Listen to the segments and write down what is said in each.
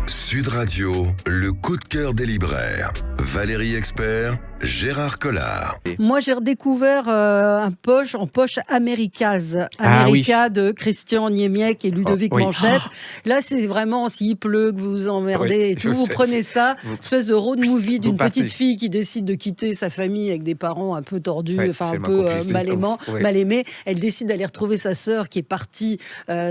Sud Radio, le coup de cœur des libraires. Valérie Expert, Gérard Collard. Moi, j'ai redécouvert en poche Americas. Ah oui. America de Christian Niemiec et Ludovic oui. Manchette. Là, c'est vraiment, s'il pleut, que vous vous emmerdez Oui, et tout, je vous sais, prenez ça, espèce de road movie d'une partez. petite fille qui décide de quitter sa famille avec des parents un peu tordus, Ouais, enfin c'est un le peu moins qu'on puisse dire. Oui. mal aimés. Elle décide d'aller retrouver sa sœur qui est partie,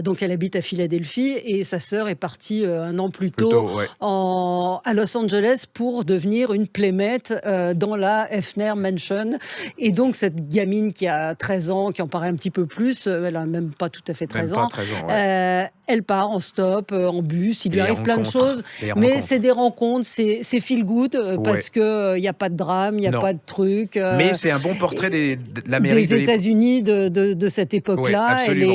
donc elle habite à Philadelphie, et sa sœur est partie un an plus tôt ouais. à Los Angeles pour devenir une playmate dans la Hefner Mansion. Et donc, cette gamine qui a 13 ans, qui en paraît un petit peu plus, elle n'a même pas tout à fait 13 Même ans, pas 13 ans, ouais. elle part en stop, en bus, il lui Les arrive plein de rencontres, choses, les mais rencontres. c'est des rencontres, c'est feel good, parce qu'il n'y a pas de drame, il n'y a Non. pas de truc. Mais c'est un bon portrait de l'Amérique Des de l'époque. États-Unis de cette époque-là, Ouais, absolument.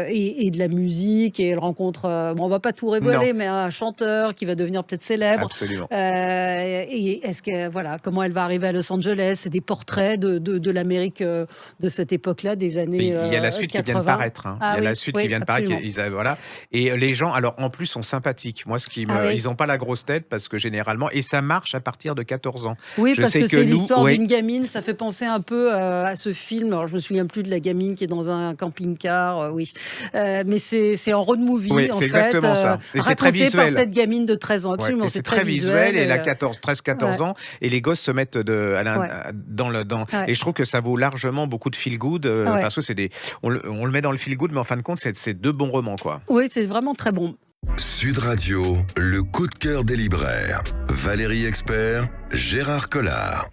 et de la musique, et elle rencontre, bon, on va pas tout révéler, mais un chanteur qui va devenir peut-être célèbre. Absolument. Et comment elle va arriver à Los Angeles, c'est des portraits de l'Amérique de cette époque-là, des années Il y a la suite 80. qui vient de paraître. Hein. Ah Il y a oui, la suite oui, qui vient de paraître. absolument. Voilà. Et les gens, alors en plus, sont sympathiques. Moi, ils n'ont pas la grosse tête parce que généralement, et ça marche à partir de 14 ans. Oui, Je parce sais que c'est nous, l'histoire d'une gamine, ça fait penser un peu à ce film. Alors, je me souviens plus de la gamine qui est dans un camping-car, oui. Mais c'est en road movie, Oui, en c'est fait. exactement ça. Et c'est très raconté par visuel. cette gamine de 13 ans. Ouais, Absolument, et c'est très visuel. Et elle a 13-14 ans. Et les gosses se mettent dans le. Ouais. Et je trouve que ça vaut largement beaucoup de feel good parce que on le met dans le feel good, mais en fin de compte, c'est deux bons romans, quoi. Oui, c'est vraiment très bon. Sud Radio, le coup de cœur des libraires. Valérie Expert, Gérard Collard.